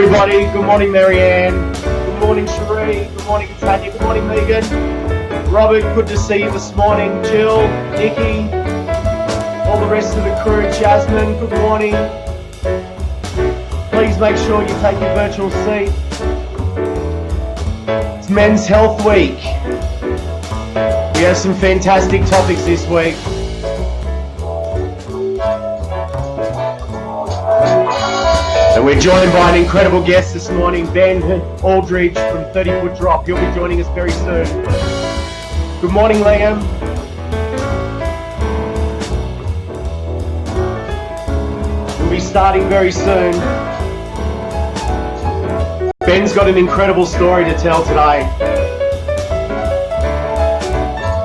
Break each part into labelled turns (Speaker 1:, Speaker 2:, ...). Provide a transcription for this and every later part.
Speaker 1: everybody. Good morning, Marianne. Good morning, Cherie. Good morning, Tanya. Good morning, Megan. Robert, good to see you this morning. Jill, Nikki, all the rest of the crew. Jasmine, good morning. Please make sure you take your virtual seat. It's Men's Health Week. We have some fantastic topics this week. And we're joined by an incredible guest this morning, Ben Aldridge from 30 Foot Drop. He'll be joining us very soon. Good morning, Liam. We'll be starting very soon. Ben's got an incredible story to tell today.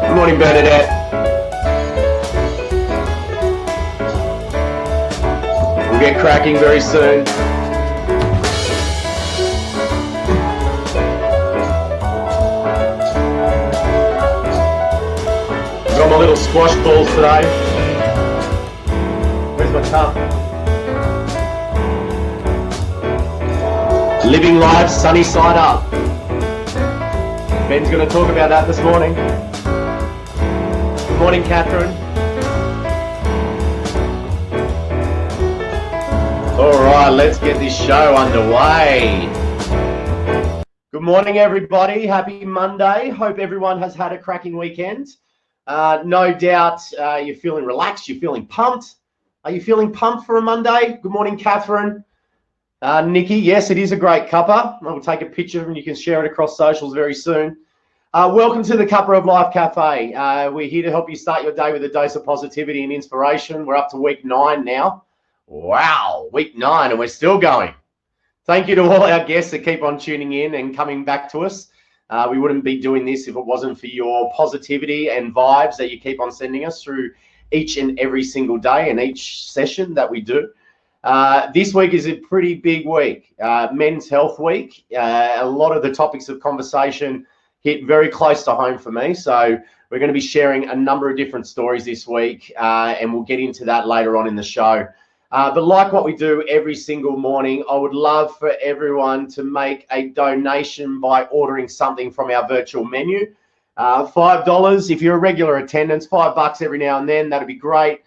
Speaker 1: Good morning, Bernadette. We'll get cracking very soon. Got my little squash balls today. Where's my cup? Living life sunny side up. Ben's going to talk about that this morning. Good morning, Catherine. All right, let's get this show underway. Good morning, everybody. Happy Monday. Hope everyone has had a cracking weekend. No doubt you're feeling relaxed, you're feeling pumped. Are you feeling pumped for a Monday? Good morning, Catherine. Nikki, yes, it is a great cuppa. I will take a picture and you can share it across socials very soon. Welcome to the Cuppa of Life Cafe. We're here to help you start your day with a dose of positivity and inspiration. We're up to week 9 now. Wow, week 9 and we're still going. Thank you to all our guests that keep on tuning in and coming back to us. We wouldn't be doing this if it wasn't for your positivity and vibes that you keep on sending us through each and every single day and each session that we do. This week is a pretty big week, Men's Health Week. A lot of the topics of conversation hit very close to home for me. So we're going to be sharing a number of different stories this week, and we'll get into that later on in the show. But like what we do every single morning, I would love for everyone to make a donation by ordering something from our virtual menu. $5 if you're a regular attendance, $5 every now and then, that'd be great.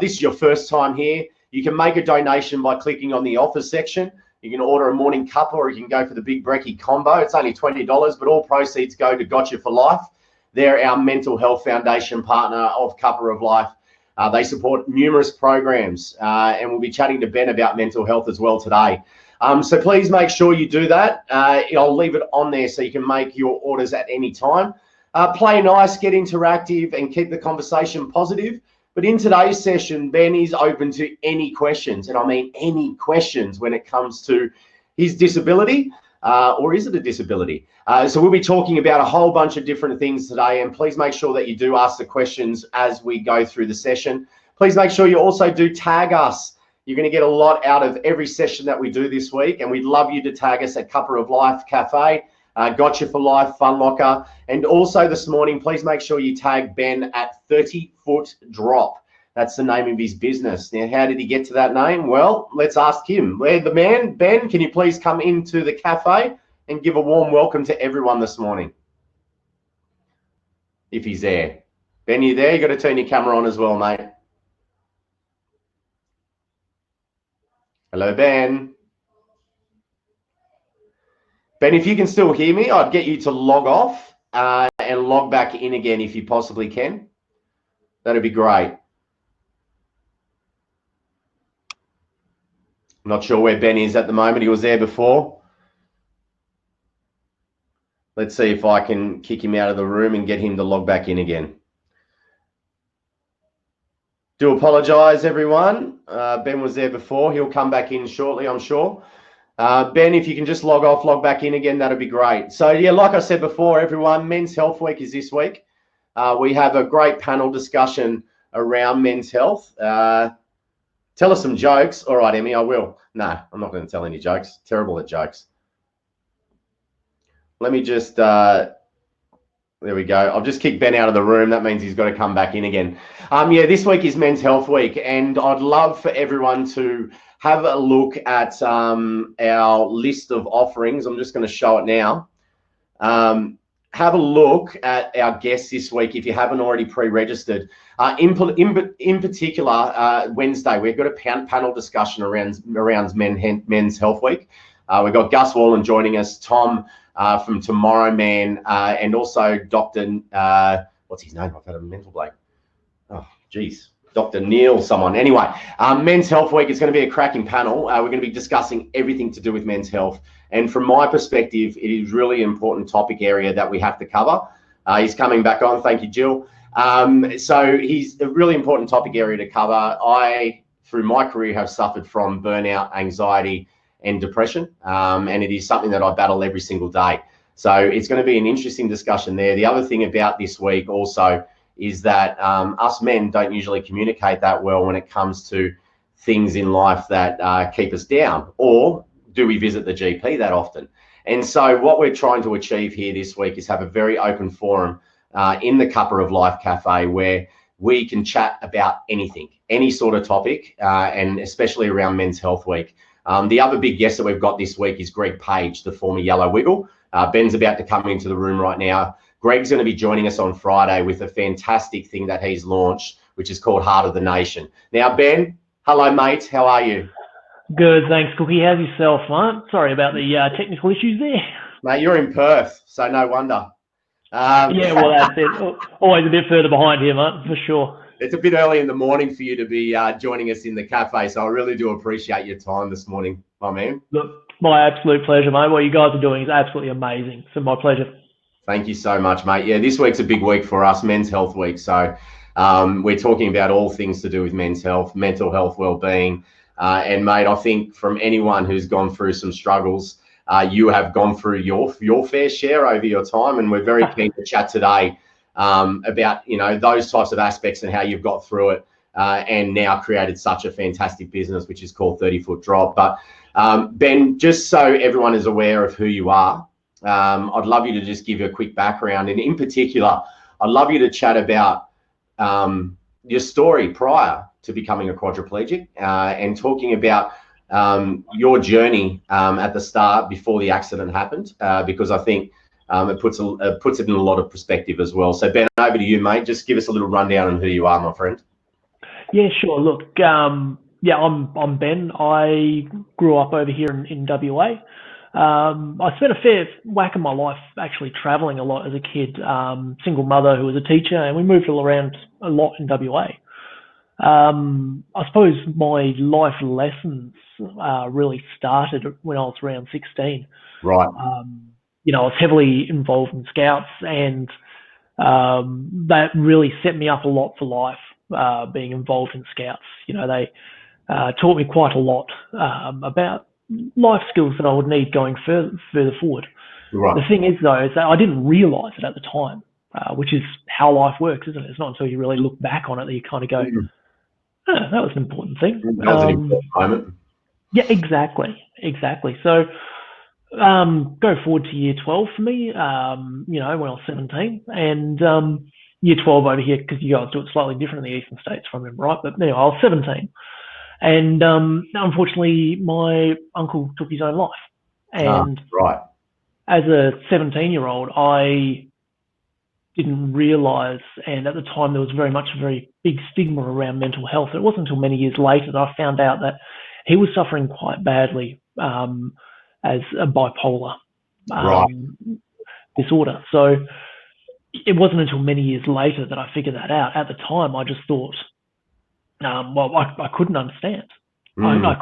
Speaker 1: This is your first time here. You can make a donation by clicking on the offers section. You can order a morning cuppa or you can go for the big brekkie combo. It's only $20, but all proceeds go to Gotcha for Life. They're our mental health foundation partner of Cuppa of Life. They support numerous programs, and we'll be chatting to Ben about mental health as well today. So please make sure you do that. I'll leave it on there so you can make your orders at any time. Play nice, get interactive, and keep the conversation positive. But in today's session, Ben is open to any questions, and I mean any questions when it comes to his disability, or is it a disability? So we'll be talking about a whole bunch of different things today, and please make sure that you do ask the questions as we go through the session. Please make sure you also do tag us. You're going to get a lot out of every session that we do this week, and we'd love you to tag us at Cuppa of Life Cafe, Gotcha for Life, Fun Locker, and also this morning, please make sure you tag Ben at 30 Foot Drop. That's the name of his business. Now, how did he get to that name? Well, let's ask him. Where's the man? Ben, can you please come into the cafe and give a warm welcome to everyone this morning? If he's there. Ben, you there? You got to turn your camera on as well, mate. Hello, Ben. Ben, if you can still hear me, I'd get you to log off and log back in again if you possibly can. That'd be great. I'm not sure where Ben is at the moment. He was there before. Let's see if I can kick him out of the room and get him to log back in again. Do apologise, everyone. Ben was there before. He'll come back in shortly, I'm sure. Ben, if you can just log off, log back in again, that'd be great. So, yeah, like I said before, everyone, Men's Health Week is this week. We have a great panel discussion around men's health. Tell us some jokes. All right, Emmy, I will. No, I'm not going to tell any jokes. Terrible at jokes. Let me just There we go. I've just kicked Ben out of the room. That means he's got to come back in again. Yeah, this week is Men's Health Week, and I'd love for everyone to have a look at our list of offerings. I'm just going to show it now. Have a look at our guests this week if you haven't already pre-registered. In particular, Wednesday, we've got a panel discussion around Men's Health Week. We've got Gus Wallen joining us, Tom from Tomorrow Man, and also Dr. What's his name? I've had a mental blank. Oh, geez. Dr. Neil, someone. Anyway, Men's Health Week is going to be a cracking panel. We're going to be discussing everything to do with men's health. And from my perspective, it is really an important topic area that we have to cover. He's coming back on. Thank you, Jill. So he's a really important topic area to cover. I, through my career, have suffered from burnout, anxiety, and depression. And it is something that I battle every single day. So it's going to be an interesting discussion there. The other thing about this week also is that us men don't usually communicate that well when it comes to things in life that keep us down, or do we visit the GP that often? And so what we're trying to achieve here this week is have a very open forum in the Cuppa of Life Cafe where we can chat about anything, any sort of topic, and especially around Men's Health Week. The other big guest that we've got this week is Greg Page, the former Yellow Wiggle. Ben's about to come into the room right now. Greg's going to be joining us on Friday with a fantastic thing that he's launched, which is called Heart of the Nation. Now, Ben, hello, mate. How are you?
Speaker 2: Good, thanks, Cookie. How's yourself, mate? Sorry about the technical issues there.
Speaker 1: Mate, you're in Perth, so no wonder.
Speaker 2: Yeah, well, that's it. Always a bit further behind here, mate, for sure.
Speaker 1: It's a bit early in the morning for you to be joining us in the cafe, so I really do appreciate your time this morning, my man.
Speaker 2: Look, my absolute pleasure, mate. What you guys are doing is absolutely amazing, so my pleasure.
Speaker 1: Thank you so much, mate. Yeah, this week's a big week for us, Men's Health Week. So we're talking about all things to do with men's health, mental health, well-being. And, mate, I think from anyone who's gone through some struggles, you have gone through your fair share over your time. And we're very keen to chat today about, you know, those types of aspects and how you've got through it and now created such a fantastic business, which is called 30 Foot Drop. But, Ben, just so everyone is aware of who you are, I'd love you to just give you a quick background. And in particular, I'd love you to chat about your story prior to becoming a quadriplegic and talking about your journey at the start before the accident happened, because I think it puts it in a lot of perspective as well. So, Ben, over to you, mate. Just give us a little rundown on who you are, my friend.
Speaker 2: Yeah, sure. Look, yeah, I'm Ben. I grew up over here in WA. I spent a fair whack of my life actually travelling a lot as a kid. Single mother who was a teacher, and we moved all around a lot in WA. I suppose my life lessons really started when I was around 16.
Speaker 1: Right.
Speaker 2: You know, I was heavily involved in Scouts, and that really set me up a lot for life, being involved in Scouts. You know, they taught me quite a lot about life skills that I would need going further forward.
Speaker 1: Right.
Speaker 2: The thing is, though, is that I didn't realise it at the time, which is how life works, isn't it? It's not until you really look back on it that you kind of go, oh, that was an important thing.
Speaker 1: That was an important moment.
Speaker 2: Yeah, exactly. So go forward to year 12 for me, you know, when I was 17. And year 12 over here, because you guys do it slightly different in the eastern states, if I remember right. But anyway, I was 17. And unfortunately, my uncle took his own life. And
Speaker 1: right.
Speaker 2: As a 17-year-old, I didn't realise, and at the time there was very much a very big stigma around mental health. It wasn't until many years later that I found out that he was suffering quite badly as a bipolar disorder. So it wasn't until many years later that I figured that out. At the time, I just thought, well, I couldn't understand. I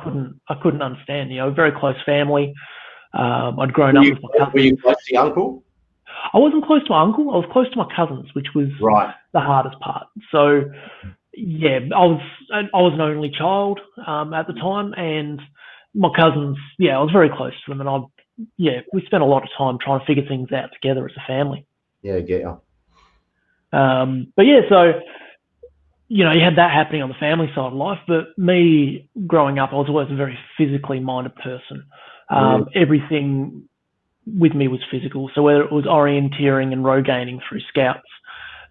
Speaker 2: couldn't understand. You know, very close family. I'd grown up with my cousins.
Speaker 1: Were you close to your uncle?
Speaker 2: I wasn't close to my uncle. I was close to my cousins, which was the hardest part. So, yeah, I was an only child at the time, and my cousins, yeah, I was very close to them, and we spent a lot of time trying to figure things out together as a family.
Speaker 1: Yeah, get you.
Speaker 2: But yeah, so, you know, you had that happening on the family side of life, but me growing up, I was always a very physically minded person. Everything with me was physical. So whether it was orienteering and row gaining through scouts,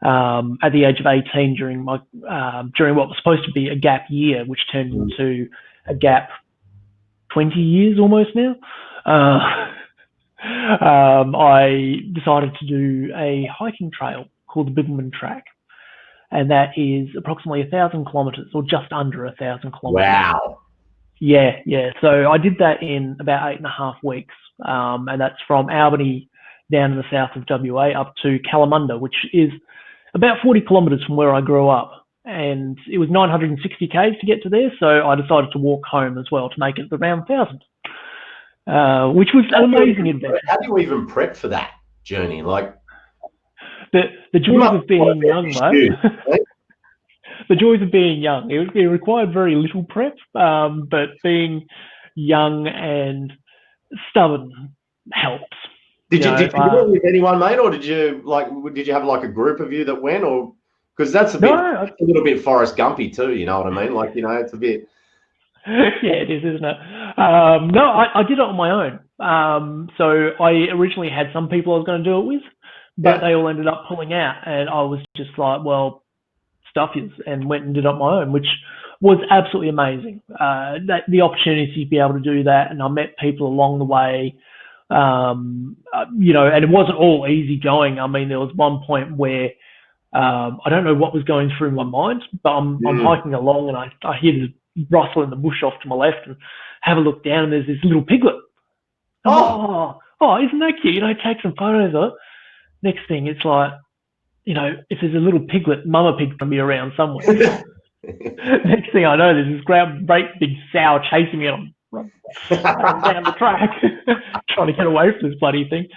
Speaker 2: at the age of 18 during what was supposed to be a gap year, which turned into a gap 20 years almost now, I decided to do a hiking trail called the Bibbulmun Track. And that is approximately 1,000 kilometres, or just under 1,000 kilometres.
Speaker 1: Wow.
Speaker 2: Yeah. So I did that in about 8.5 weeks. And that's from Albany down in the south of WA up to Kalamunda, which is about 40 kilometres from where I grew up. And it was 960 k's to get to there. So I decided to walk home as well to make it around 1,000, which was an amazing adventure.
Speaker 1: How do you even prep for that journey? Like,
Speaker 2: the joys of being young, mate. The joys of being young. It required very little prep, but being young and stubborn helps.
Speaker 1: Did you do it with anyone, mate, or did you have like a group of you that went, or because that's a little bit Forrest Gumpy too, you know what I mean? Like, it's a bit.
Speaker 2: Yeah, it is, isn't it? No, I did it on my own. So I originally had some people I was going to do it with, but they all ended up pulling out, and I was just like, well, stuff is, and went and did it on my own, which was absolutely amazing. The opportunity to be able to do that, and I met people along the way, and it wasn't all easy going. I mean, there was one point where I don't know what was going through my mind, but I'm hiking along, and I hear this rustle in the bush off to my left, and have a look down, and there's this little piglet. Oh, isn't that cute? Take some photos of it. Next thing, it's like, if there's a little piglet, mama pig's going to be around somewhere. Next thing I know, there's this great big sow chasing me, and I'm down the track, trying to get away from this bloody thing.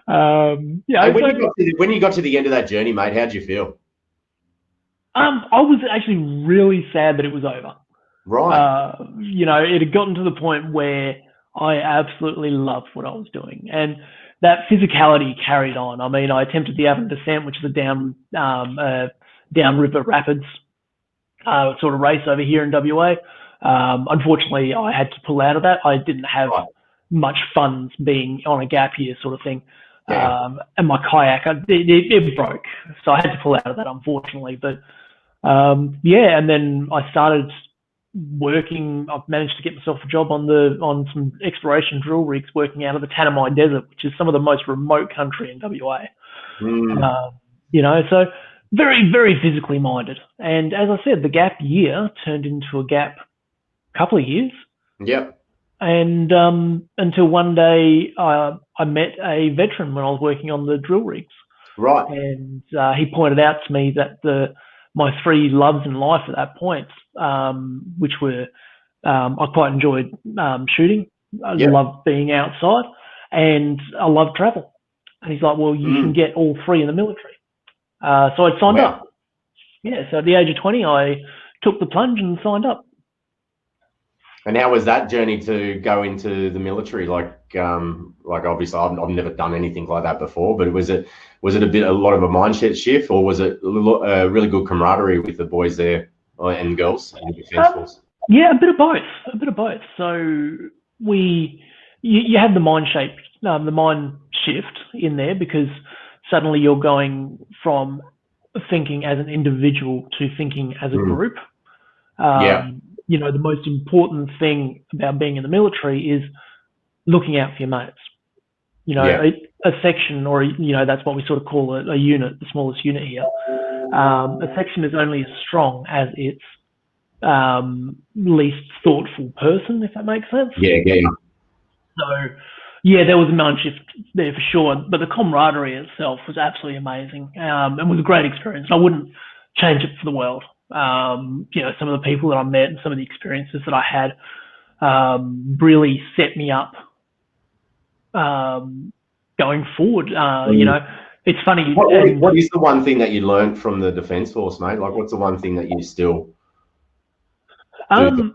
Speaker 2: When
Speaker 1: you got to the end of that journey, mate, how'd you feel?
Speaker 2: I was actually really sad that it was over.
Speaker 1: Right.
Speaker 2: It had gotten to the point where I absolutely loved what I was doing, and that physicality carried on. I mean, I attempted the Avon Descent, which is a downriver rapids sort of race over here in WA. Unfortunately, I had to pull out of that. I didn't have much funds being on a gap year sort of thing. And my kayak, it broke. So I had to pull out of that, unfortunately. But, and then I started working. I've managed to get myself a job on some exploration drill rigs working out of the Tanami Desert, which is some of the most remote country in WA. So very, very physically minded. And as I said, the gap year turned into a gap couple of years.
Speaker 1: Yep.
Speaker 2: And until one day I met a veteran when I was working on the drill rigs.
Speaker 1: Right.
Speaker 2: And he pointed out to me that my three loves in life at that point, which were I quite enjoyed shooting. I loved being outside, and I loved travel. And he's like, well, you can get all three in the military. So I signed up. Yeah, so at the age of 20, I took the plunge and signed up.
Speaker 1: And how was that journey to go into the military? Like obviously I've never done anything like that before, but was it a lot of a mindset shift, or was it a really good camaraderie with the boys there and girls in the Defence Force?
Speaker 2: Yeah, a bit of both. So you had the mind shift in there, because suddenly you're going from thinking as an individual to thinking as a group. The most important thing about being in the military is looking out for your mates. A section, or, that's what we sort of call a unit, the smallest unit here. A section is only as strong as its least thoughtful person, if that makes sense.
Speaker 1: Yeah.
Speaker 2: So, there was a mind shift there for sure, but the camaraderie itself was absolutely amazing. It was a great experience. I wouldn't change it for the world. Some of the people that I met and some of the experiences that I had really set me up going forward. It's funny.
Speaker 1: What is the one thing that you learned from the Defence Force, mate? Like, what's the one thing that you still do?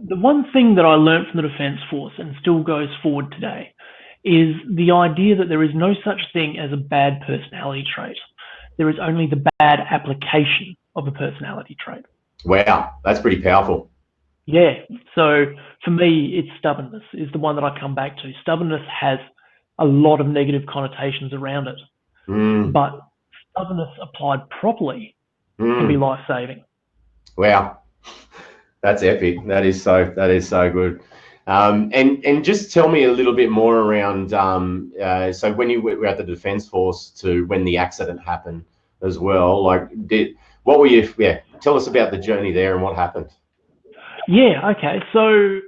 Speaker 2: The one thing that I learned from the Defence Force and still goes forward today is the idea that there is no such thing as a bad personality trait. There is only the bad application of a personality trait.
Speaker 1: Wow, that's pretty powerful.
Speaker 2: Yeah. So for me, it's stubbornness is the one that I come back to. Stubbornness has a lot of negative connotations around it.
Speaker 1: Mm.
Speaker 2: But stubbornness applied properly can be life-saving.
Speaker 1: Wow, that's epic. That is so good. And just tell me a little bit more around. So when you were at the Defence Force to when the accident happened as well, like what were you? Yeah, tell us about the journey there and what happened.
Speaker 2: Yeah. Okay. So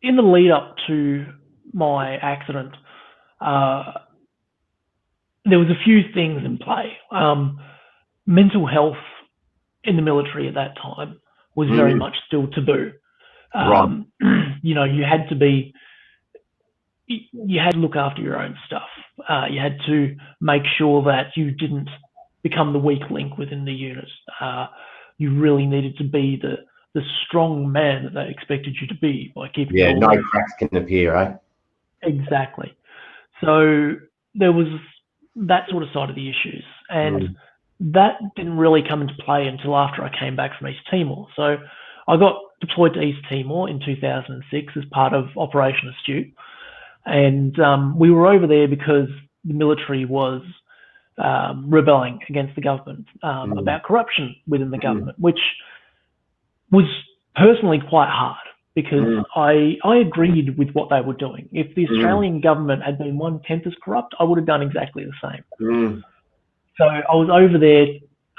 Speaker 2: in the lead up to my accident, there was a few things in play. Mental health in the military at that time was very much still taboo.
Speaker 1: Right.
Speaker 2: You know, you had to look after your own stuff. You had to make sure that you didn't become the weak link within the unit. You really needed to be the strong man that they expected you to be by keeping
Speaker 1: Yeah,
Speaker 2: it all
Speaker 1: no
Speaker 2: in.
Speaker 1: cracks can appear, eh?
Speaker 2: Exactly. So there was that sort of side of the issues, and that didn't really come into play until after I came back from East Timor. So I got deployed to East Timor in 2006 as part of Operation Astute, and we were over there because the military was rebelling against the government about corruption within the government, which was personally quite hard because I agreed with what they were doing. If the Australian government had been 1/10 as corrupt, I would have done exactly the same. So I was over there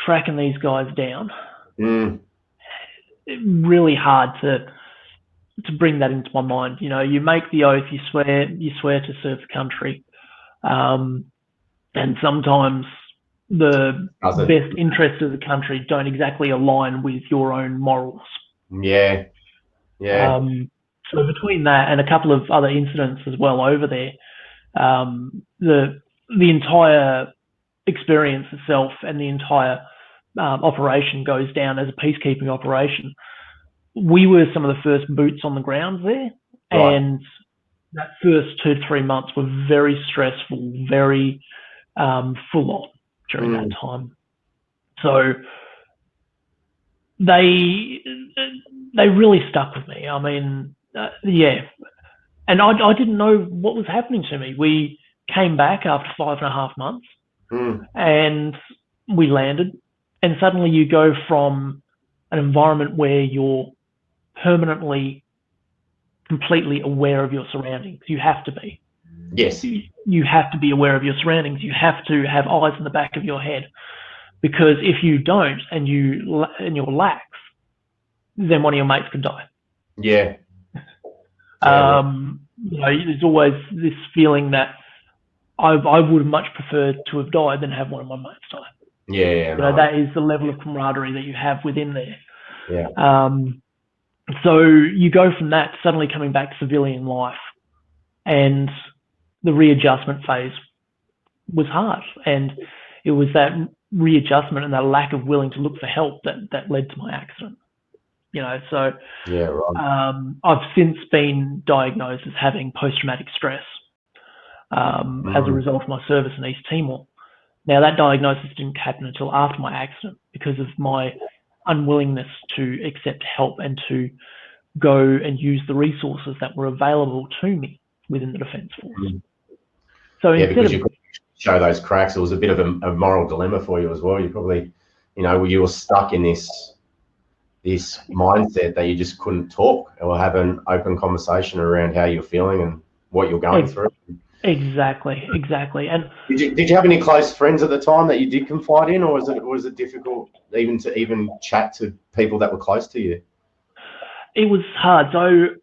Speaker 2: tracking these guys down. Really hard to bring that into my mind. You know, you make the oath, you swear to serve the country, and sometimes the best interests of the country don't exactly align with your own morals.
Speaker 1: Yeah.
Speaker 2: So between that and a couple of other incidents as well over there, the entire experience itself and the entire operation goes down as a peacekeeping operation. We were some of the first boots on the ground there, and that first 2 to 3 months were very stressful, very full on during that time. So they really stuck with me. I mean, yeah. And I didn't know what was happening to me. We came back after 5.5 months and we landed, and suddenly you go from an environment where you're permanently completely aware of your surroundings. You have to be.
Speaker 1: Yes.
Speaker 2: You have to be aware of your surroundings. You have to have eyes in the back of your head, because if you don't and you're lax, then one of your mates could die.
Speaker 1: Yeah.
Speaker 2: You know, there's always this feeling that I would have much preferred to have died than have one of my mates die.
Speaker 1: Yeah.
Speaker 2: You know, that is the level of camaraderie that you have within there.
Speaker 1: Yeah.
Speaker 2: So you go from that to suddenly coming back to civilian life, and the readjustment phase was hard. And it was that readjustment and that lack of willing to look for help that led to my accident. You know, so
Speaker 1: yeah, right.
Speaker 2: I've since been diagnosed as having post-traumatic stress as a result of my service in East Timor. Now, that diagnosis didn't happen until after my accident because of my unwillingness to accept help and to go and use the resources that were available to me within the Defence Force. So
Speaker 1: yeah,
Speaker 2: instead
Speaker 1: because
Speaker 2: of
Speaker 1: you show those cracks, it was a bit of a moral dilemma for you as well. You probably, you know, you were stuck in this mindset that you just couldn't talk or have an open conversation around how you're feeling and what you're going through.
Speaker 2: Exactly. And
Speaker 1: did you have any close friends at the time that you did confide in, or was it difficult even to chat to people that were close to you?
Speaker 2: It was hard. So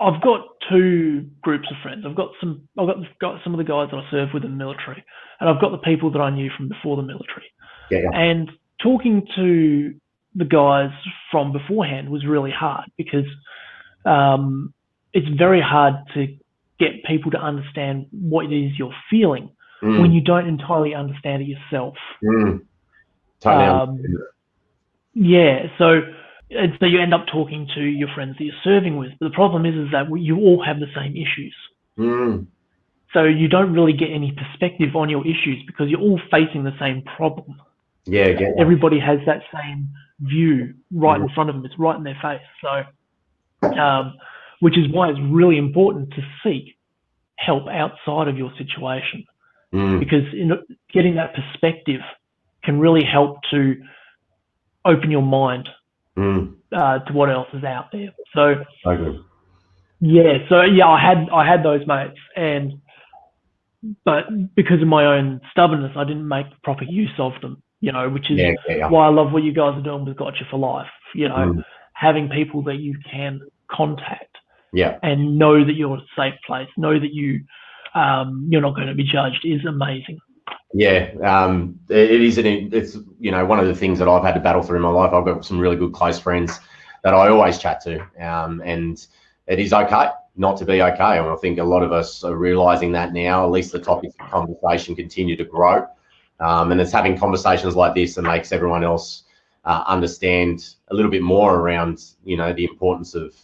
Speaker 2: I've got two groups of friends. I've got some of the guys that I served with in the military, and I've got the people that I knew from before the military.
Speaker 1: Yeah.
Speaker 2: And talking to the guys from beforehand was really hard because it's very hard to get people to understand what it is you're feeling when you don't entirely understand it yourself.
Speaker 1: Totally.
Speaker 2: Yeah, so you end up talking to your friends that you're serving with, but the problem is that you all have the same issues. So you don't really get any perspective on your issues because you're all facing the same problem.
Speaker 1: Yeah,
Speaker 2: everybody has that same view right in front of them. It's right in their face. So, which is why it's really important to seek help outside of your situation,
Speaker 1: Mm.
Speaker 2: because getting that perspective can really help to open your mind to what else is out there. So I had those mates, but because of my own stubbornness, I didn't make proper use of them, which is why I love what you guys are doing with Gotcha for Life. Having people that you can contact and know that you're in a safe place, know that you're not going to be judged, is amazing.
Speaker 1: Yeah, it is. It's one of the things that I've had to battle through in my life. I've got some really good close friends that I always chat to, and it is okay not to be okay. And I think a lot of us are realizing that now. At least the topics of conversation continue to grow, and it's having conversations like this that makes everyone else understand a little bit more around the importance of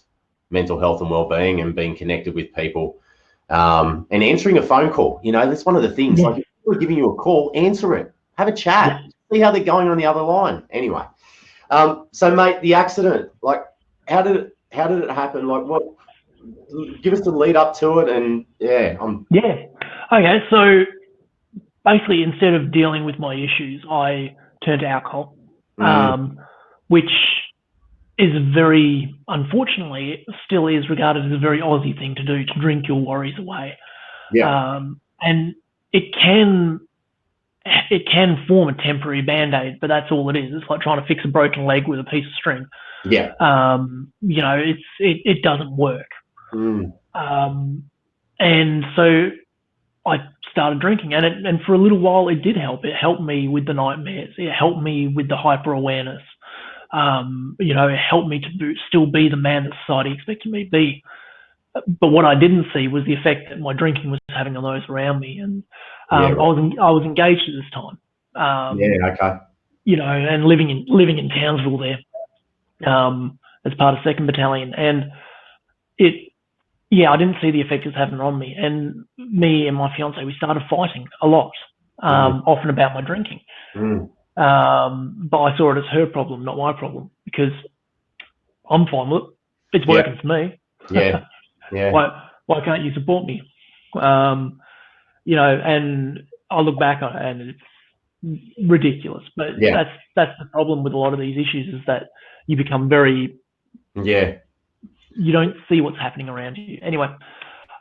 Speaker 1: mental health and well-being and being connected with people, and answering a phone call. That's one of the things. Like, we're giving you a call, answer it, have a chat, see how they're going on the other line. Anyway, so mate, the accident, like, how did it happen? Like, what? Give us the lead up to it, and
Speaker 2: Okay, so basically, instead of dealing with my issues, I turned to alcohol, which is unfortunately, it still is regarded as a very Aussie thing to do, to drink your worries away. And it can form a temporary band-aid, but that's all it is. It's like trying to fix a broken leg with a piece of string. It doesn't work. And so I started drinking, and for a little while it did help. It helped me with the nightmares. It helped me with the hyper-awareness. It helped me to still be the man that society expected me to be. But what I didn't see was the effect that my drinking was having on those around me. And I was engaged at this time. And living in Townsville there, as part of 2nd Battalion, and I didn't see the effect it was having on me. And me and my fiance, we started fighting a lot, often about my drinking. But I saw it as her problem, not my problem, because I'm fine with it. It's working for me. Why can't you support me? And I look back on it and it's ridiculous. But that's the problem with a lot of these issues, is that you become very you don't see what's happening around you. Anyway,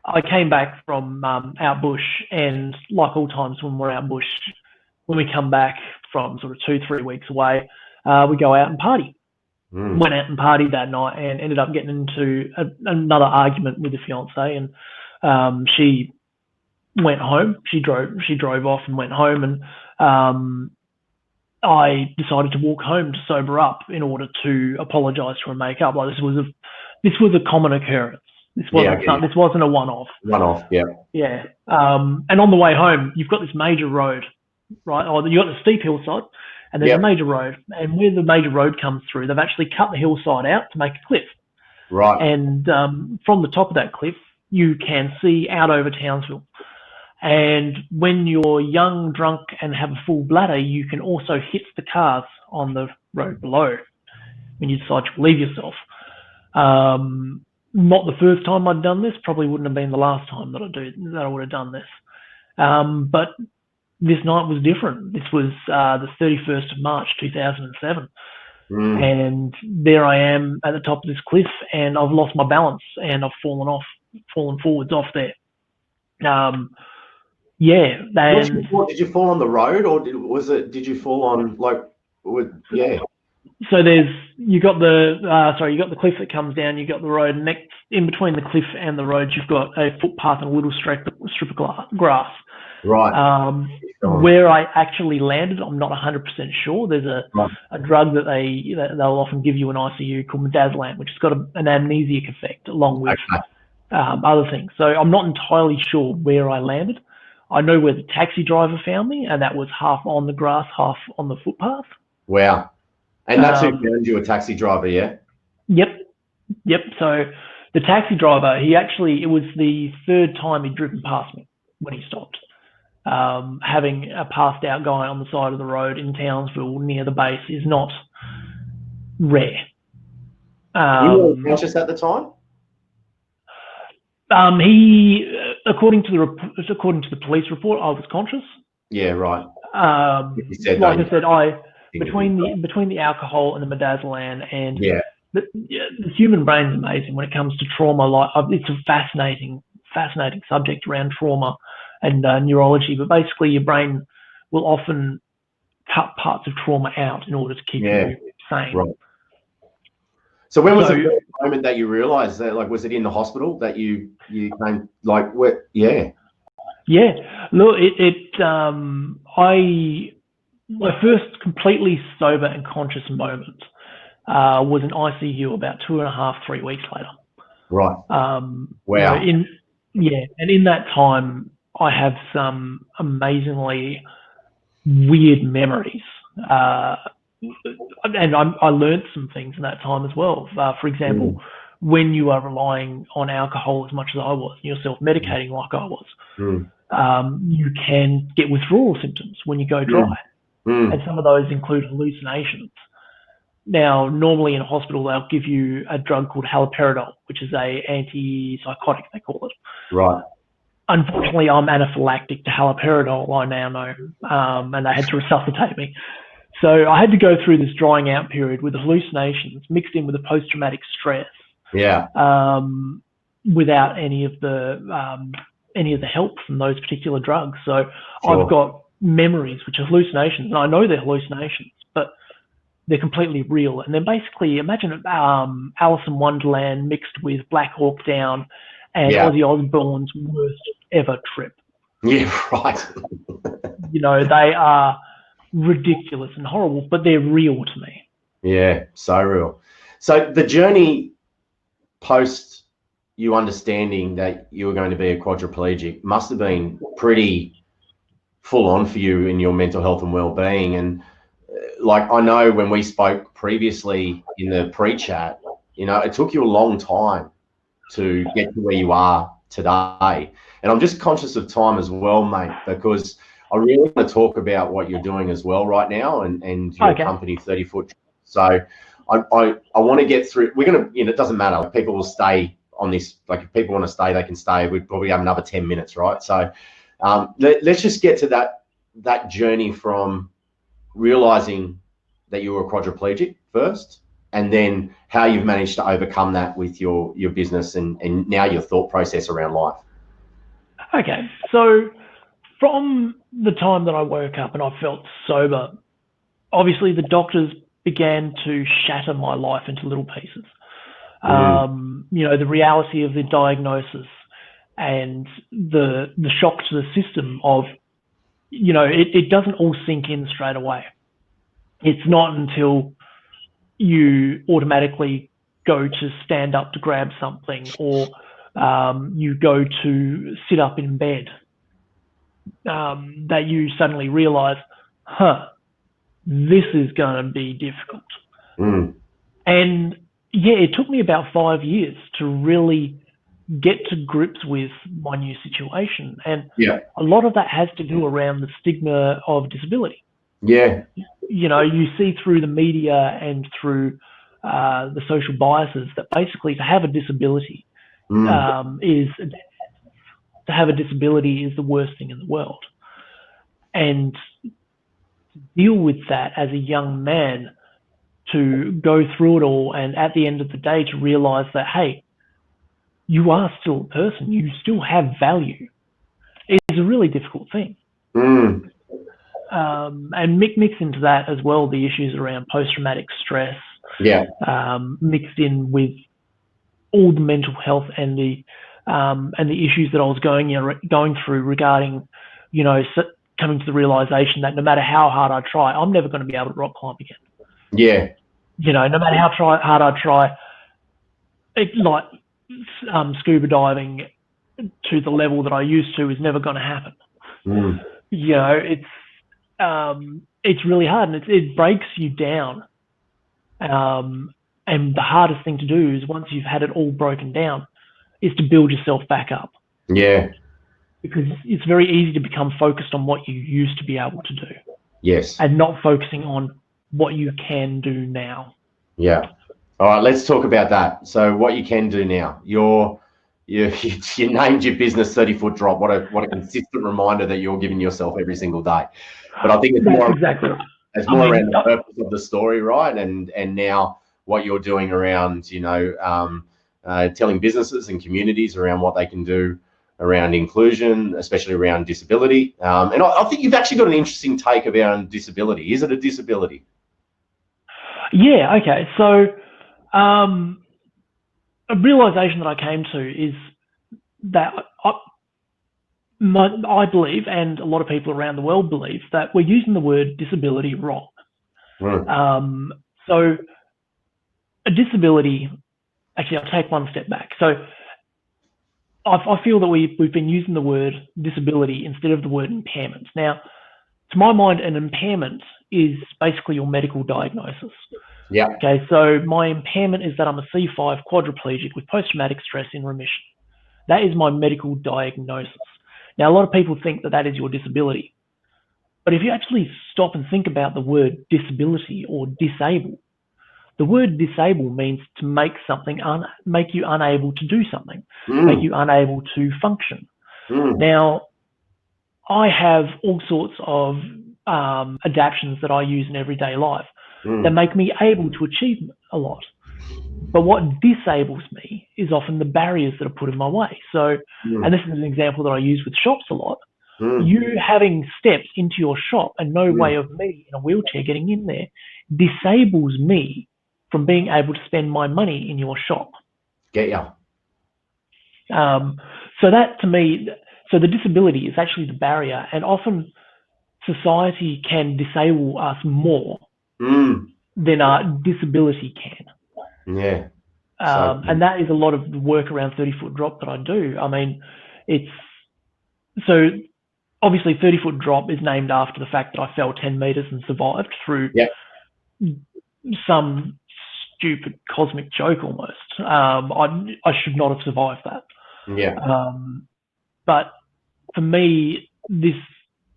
Speaker 2: I came back from out bush, and like all times when we're out bush, when we come back from sort of 2-3 weeks away, we go out and party. Went out and partied that night and ended up getting into another argument with the fiance, and she went home. She drove off and went home, and I decided to walk home to sober up in order to apologise to her and make up. Like, this was a common occurrence. This wasn't a one-off. And on the way home, you've got this major road, right? You've got the steep hillside, and there's a major road. And where the major road comes through, they've actually cut the hillside out to make a cliff.
Speaker 1: Right.
Speaker 2: And from the top of that cliff, you can see out over Townsville. And when you're young, drunk, and have a full bladder, you can also hit the cars on the road below when you decide to relieve yourself. Not the first time I'd done this, probably wouldn't have been the last time that I would have done this. But this night was different. This was the 31st of March, 2007. And there I am at the top of this cliff, and I've lost my balance, and I've fallen forwards off there.
Speaker 1: Did you fall on the road, or did you fall on
Speaker 2: So you got the cliff that comes down, you got the road, and next in between the cliff and the road, you've got a footpath and a little strip of grass.
Speaker 1: Right.
Speaker 2: Where I actually landed, I'm not 100% sure. There's a drug that they'll often give you in ICU called midazolam, which has got an amnesic effect along with other things. So I'm not entirely sure where I landed. I know where the taxi driver found me, and that was half on the grass, half on the footpath.
Speaker 1: Wow. And that's who found you, a taxi driver, yeah?
Speaker 2: Yep. So the taxi driver, it was the third time he'd driven past me when he stopped. Having a passed out guy on the side of the road in Townsville near the base is not rare.
Speaker 1: You were conscious at the time?
Speaker 2: He, according to the police report, I was conscious.
Speaker 1: Yeah, right.
Speaker 2: Like I said, between the alcohol and the midazolam, and the human brain's amazing when it comes to trauma. Like, it's a fascinating subject around trauma and neurology. But basically, your brain will often cut parts of trauma out in order to keep you sane.
Speaker 1: Right. So when was the first moment that you realised that? Like, was it in the hospital that you came? Like, what? Yeah.
Speaker 2: Yeah. Look, my first completely sober and conscious moment was in ICU about 2.5-3 weeks later.
Speaker 1: Right.
Speaker 2: Wow. And in that time, I have some amazingly weird memories. And I learned some things in that time as well. For example, when you are relying on alcohol as much as I was, and you're self-medicating like I was, you can get withdrawal symptoms when you go dry. And some of those include hallucinations. Now, normally in a hospital, they'll give you a drug called haloperidol, which is a antipsychotic, they call it.
Speaker 1: Right.
Speaker 2: Unfortunately, I'm anaphylactic to haloperidol, I now know, and they had to resuscitate me. So I had to go through this drying out period with hallucinations mixed in with a post-traumatic stress.
Speaker 1: Yeah.
Speaker 2: Without any of the help from those particular drugs. So I've got memories which are hallucinations, and I know they're hallucinations, but they're completely real. And then basically, imagine Alice in Wonderland mixed with Black Hawk Down and Ozzy Osbourne's worst ever trip.
Speaker 1: Yeah, right.
Speaker 2: They are ridiculous and horrible, but they're real to me.
Speaker 1: Yeah, so real. So the journey post you understanding that you were going to be a quadriplegic must have been pretty full on for you in your mental health and well-being. And like, I know when we spoke previously in the pre-chat, it took you a long time to get to where you are today. And I'm just conscious of time as well, mate, because I really want to talk about what you're doing as well right now and your company 30 Foot. So I want to get through. We're going to, it doesn't matter. People will stay on this. Like, if people want to stay, they can stay. We'd probably have another 10 minutes, right? So let's just get to that journey from realizing that you were a quadriplegic first, and then how you've managed to overcome that with your business and now your thought process around life.
Speaker 2: Okay, so from the time that I woke up and I felt sober, obviously the doctors began to shatter my life into little pieces. The reality of the diagnosis and the shock to the system of, it doesn't all sink in straight away. It's not until you automatically go to stand up to grab something, or you go to sit up in bed, that you suddenly realize, this is going to be difficult. And it took me about 5 years to really get to grips with my new situation. And a lot of that has to do around the stigma of disability. Yeah. You see through the media and through the social biases that basically to have a disability is the worst thing in the world. And to deal with that as a young man, to go through it all, and at the end of the day to realize that, hey, you are still a person, you still have value, is a really difficult thing. And mixed into that as well, the issues around post-traumatic stress, mixed in with all the mental health and the issues that I was going through regarding, coming to the realization that no matter how hard I try, I'm never going to be able to rock climb again. Yeah. No matter how hard I try, scuba diving to the level that I used to is never going to happen. It's really hard, and it breaks you down. And the hardest thing to do is, once you've had it all broken down, is to build yourself back up. Yeah. Because it's very easy to become focused on what you used to be able to do. Yes. And not focusing on what you can do now.
Speaker 1: Yeah. All right, let's talk about that. So what you can do now. You're you named your business 30-foot drop. What a consistent reminder that you're giving yourself every single day. But I think it's
Speaker 2: That's
Speaker 1: more
Speaker 2: exactly right.
Speaker 1: it's
Speaker 2: I
Speaker 1: more
Speaker 2: mean,
Speaker 1: around the purpose of the story, right? And now what you're doing around, telling businesses and communities around what they can do around inclusion, especially around disability. And I think you've actually got an interesting take around disability. Is it a disability?
Speaker 2: yeah, okay. So a realization that I came to is that I believe, and a lot of people around the world believe, that we're using the word disability wrong. So a disability, actually, I'll take one step back. So I feel that we've been using the word disability instead of the word impairment. Now, to my mind, an impairment is basically your medical diagnosis.
Speaker 1: Yeah.
Speaker 2: Okay, so my impairment is that I'm a C5 quadriplegic with post-traumatic stress in remission. That is my medical diagnosis. Now, a lot of people think that that is your disability. But if you actually stop and think about the word disability or disable, the word disable means to make something, make you unable to do something, make you unable to function. Now, I have all sorts of adaptations that I use in everyday life that make me able to achieve a lot. But what disables me is often the barriers that are put in my way. So, and this is an example that I use with shops a lot. You having steps into your shop and no way of me in a wheelchair getting in there disables me from being able to spend my money in your shop.
Speaker 1: Get ya.
Speaker 2: So that to me, so the disability is actually the barrier, and often society can disable us more than our disability can.
Speaker 1: Yeah.
Speaker 2: And that is a lot of the work around 30-foot drop that I do. I mean, it's so obviously 30-foot drop is named after the fact that I fell 10 meters and survived through some stupid cosmic joke almost. I should not have survived that.
Speaker 1: Yeah.
Speaker 2: But for me, this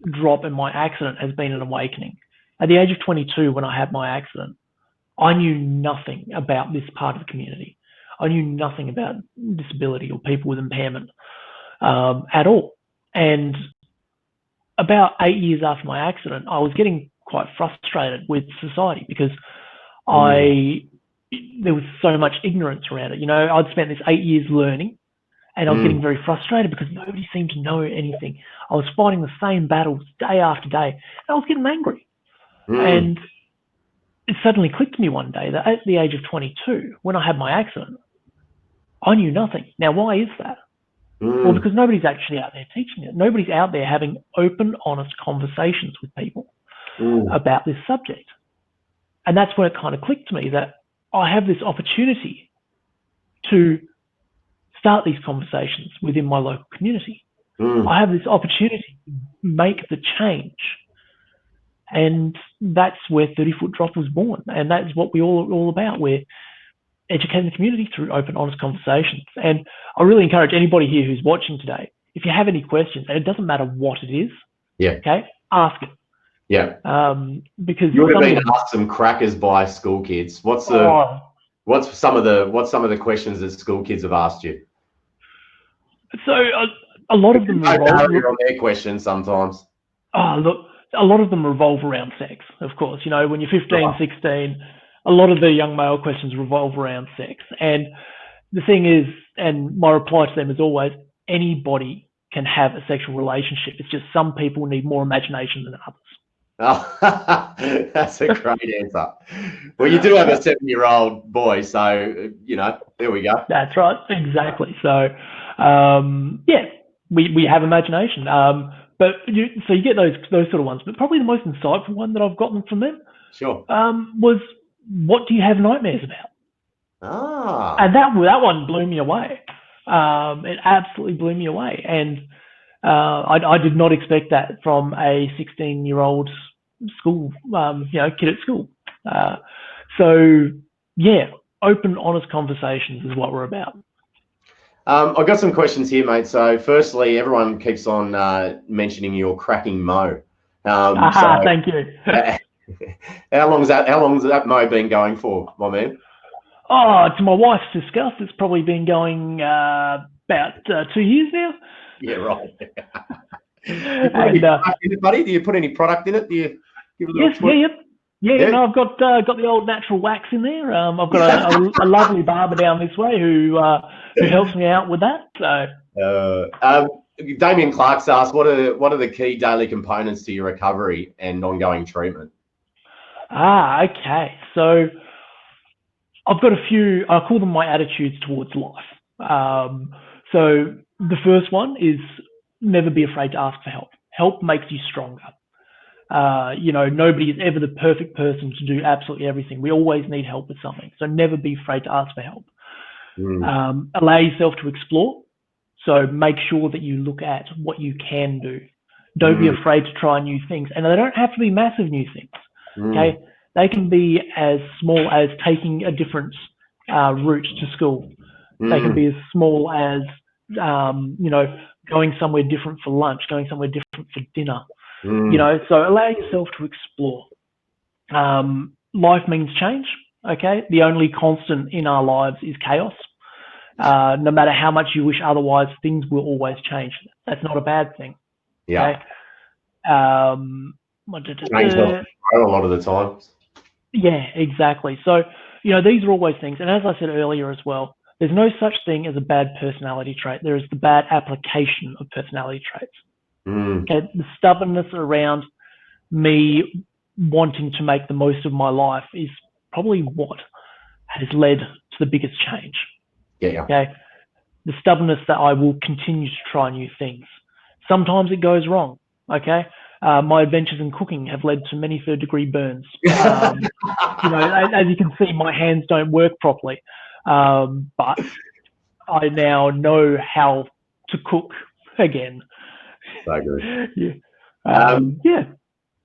Speaker 2: drop in my accident has been an awakening. At the age of 22, when I had my accident, I knew nothing about this part of the community. I knew nothing about disability or people with impairment at all. And about 8 years after my accident, I was getting quite frustrated with society because there was so much ignorance around it. You know, I'd spent this 8 years learning, and I was getting very frustrated because nobody seemed to know anything. I was fighting the same battles day after day, and I was getting angry. And it suddenly clicked to me one day that at the age of 22, when I had my accident, I knew nothing. Now, why is that? Well, because nobody's actually out there teaching it. Nobody's out there having open, honest conversations with people about this subject. And that's when it kind of clicked to me that I have this opportunity to start these conversations within my local community. I have this opportunity to make the change. And that's where 30-foot drop was born. And that's what we're all about. We're educating the community through open, honest conversations. And I really encourage anybody here who's watching today, if you have any questions, and it doesn't matter what it is, okay, ask it.
Speaker 1: Yeah.
Speaker 2: Because
Speaker 1: you would have been asked some crackers by school kids. What's some of the questions that school kids have asked you?
Speaker 2: So a lot of them
Speaker 1: revolve on their questions sometimes.
Speaker 2: Look, a lot of them revolve around sex, of course. You know, when you're 15, 16, a lot of the young male questions revolve around sex. And the thing is, and my reply to them is always, anybody can have a sexual relationship. It's just some people need more imagination than others.
Speaker 1: Oh, that's a great answer. Well, you do have a 7-year-old boy, so, you know, there we go.
Speaker 2: That's right. Exactly. So, yeah, we have imagination. But you get those sort of ones. But probably the most insightful one that I've gotten from them was, what do you have nightmares about? And that one blew me away. It absolutely blew me away. And I did not expect that from a 16-year-old school, kid at school. So, yeah, open, honest conversations is what we're about.
Speaker 1: I've got some questions here, mate. So, firstly, everyone keeps on mentioning your cracking mo.
Speaker 2: Thank you.
Speaker 1: How long's that mo been going for, my man?
Speaker 2: Oh, to my wife's disgust, it's probably been going about 2 years now.
Speaker 1: Yeah, right.
Speaker 2: And,
Speaker 1: buddy? Do you put any product in it? Do you give a little
Speaker 2: yes, yeah. No, I've got the old natural wax in there. I've got a lovely barber down this way who helps me out with that. So,
Speaker 1: Damien Clark's asked, what are the key daily components to your recovery and ongoing treatment?
Speaker 2: Okay. So I've got a few. I call them my attitudes towards life. So the first one is never be afraid to ask for help. Help makes you stronger. Nobody is ever the perfect person to do absolutely everything. We always need help with something. So never be afraid to ask for help. Allow yourself to explore. So make sure that you look at what you can do. Don't be afraid to try new things. And they don't have to be massive new things. Okay. They can be as small as taking a different route to school. They can be as small as, going somewhere different for lunch, going somewhere different for dinner. So allow yourself to explore. Life means change. Okay. The only constant in our lives is chaos. No matter how much you wish otherwise, things will always change. That's not a bad thing.
Speaker 1: Yeah.
Speaker 2: Okay?
Speaker 1: Change a lot of the time.
Speaker 2: Yeah, exactly. So, these are always things. And as I said earlier as well, there's no such thing as a bad personality trait. There is the bad application of personality traits. Okay, the stubbornness around me wanting to make the most of my life is probably what has led to the biggest change.
Speaker 1: Yeah.
Speaker 2: Okay. The stubbornness that I will continue to try new things. Sometimes it goes wrong. Okay. My adventures in cooking have led to many third-degree burns. As you can see, my hands don't work properly. But I now know how to cook again.
Speaker 1: So good.
Speaker 2: Yeah.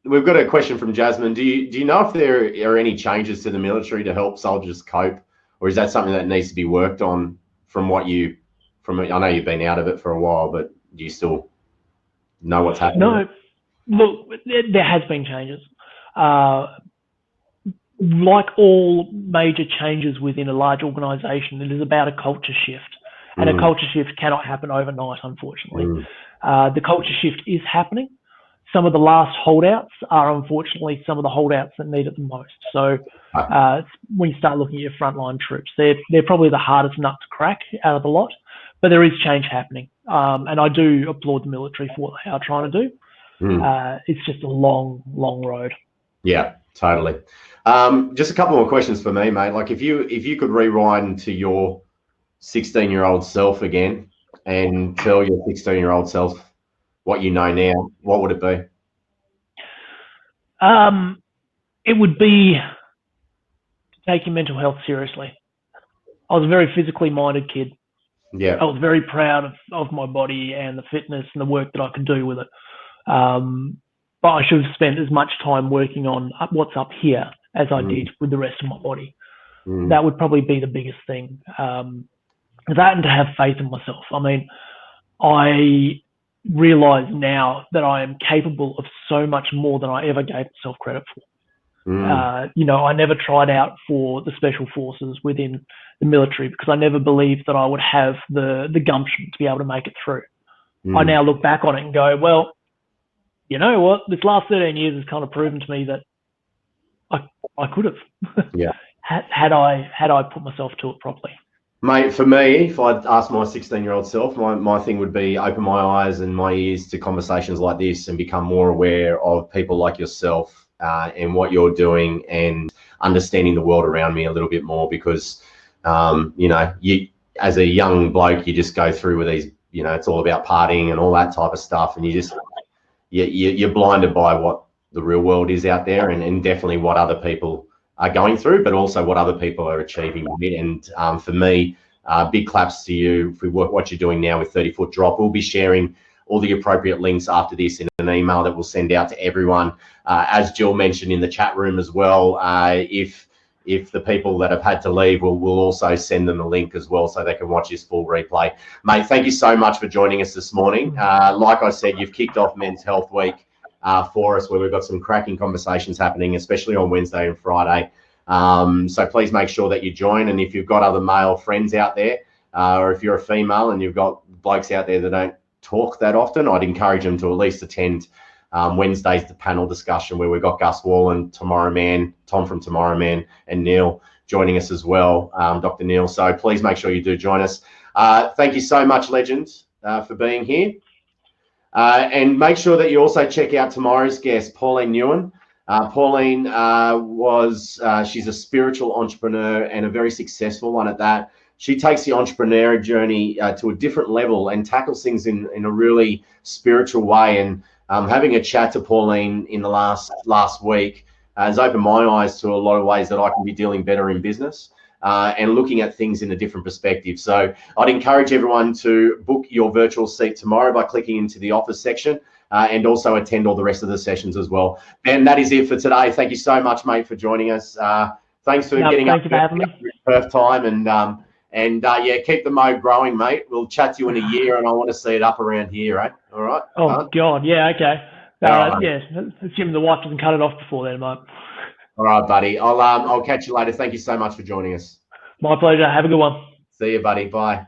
Speaker 1: We've got a question from Jasmine. Do you know if there are any changes to the military to help soldiers cope, or is that something that needs to be worked on from I know you've been out of it for a while, but do you still know what's happening?
Speaker 2: No, look, there has been changes. Like all major changes within a large organisation, it is about a culture shift. And a culture shift cannot happen overnight, unfortunately. The culture shift is happening. Some of the last holdouts are unfortunately some of the holdouts that need it the most. So when you start looking at your frontline troops, they're probably the hardest nut to crack out of the lot, but there is change happening. And I do applaud the military for what they are trying to do. It's just a long, long road.
Speaker 1: Yeah, totally. Just a couple more questions for me, mate. Like if you could rewind to your 16-year-old self again and tell your 16-year-old self what you know now, what would it be?
Speaker 2: It would be to take your mental health seriously. I was a very physically minded kid.
Speaker 1: Yeah.
Speaker 2: I was very proud of my body and the fitness and the work that I could do with it. But I should have spent as much time working on what's up here as I did with the rest of my body. That would probably be the biggest thing. That and to have faith in myself. I mean, I realize now that I am capable of so much more than I ever gave myself credit for. I never tried out for the special forces within the military because I never believed that I would have the gumption to be able to make it through. I now look back on it and go, well, you know what? This last 13 years has kind of proven to me that I could have.
Speaker 1: Yeah.
Speaker 2: had I put myself to it properly.
Speaker 1: Mate, for me, if I'd ask my 16-year-old self, my thing would be open my eyes and my ears to conversations like this and become more aware of people like yourself and what you're doing and understanding the world around me a little bit more because, you as a young bloke, you just go through with these, it's all about partying and all that type of stuff. And you're blinded by what the real world is out there and definitely what other people are going through, but also what other people are achieving. And for me, big claps to you for what you're doing now with 30-foot drop. We'll be sharing all the appropriate links after this in an email that we'll send out to everyone. As Jill mentioned in the chat room as well, if the people that have had to leave, we'll also send them a link as well so they can watch this full replay. Mate, thank you so much for joining us this morning. Like I said, you've kicked off Men's Health Week for us, where we've got some cracking conversations happening, especially on Wednesday and Friday. So please make sure that you join. And if you've got other male friends out there, or if you're a female and you've got blokes out there that don't talk that often, I'd encourage them to at least attend Wednesday's the panel discussion where we've got Gus Wallen, Tomorrow Man, Tom from Tomorrow Man, and Neil joining us as well, Dr. Neil. So please make sure you do join us. Thank you so much, legends, for being here. And make sure that you also check out tomorrow's guest, Pauline Newen. Pauline she's a spiritual entrepreneur and a very successful one at that. She takes the entrepreneur journey to a different level and tackles things in a really spiritual way. And having a chat to Pauline in the last week has opened my eyes to a lot of ways that I can be dealing better in business and looking at things in a different perspective. So I'd encourage everyone to book your virtual seat tomorrow by clicking into the offers section and also attend all the rest of the sessions as well. Ben, that is it for today. Thank you so much, mate, for joining us. Thanks for getting up to Perth time and yeah, keep the mode growing, mate. We'll chat to you in a year, and I want to see it up around here, eh? All right?
Speaker 2: Oh, God, yeah, okay. Yeah, assuming the wife doesn't cut it off before then, mate.
Speaker 1: All right, buddy. I'll catch you later. Thank you so much for joining us.
Speaker 2: My pleasure. Have a good one.
Speaker 1: See you, buddy. Bye.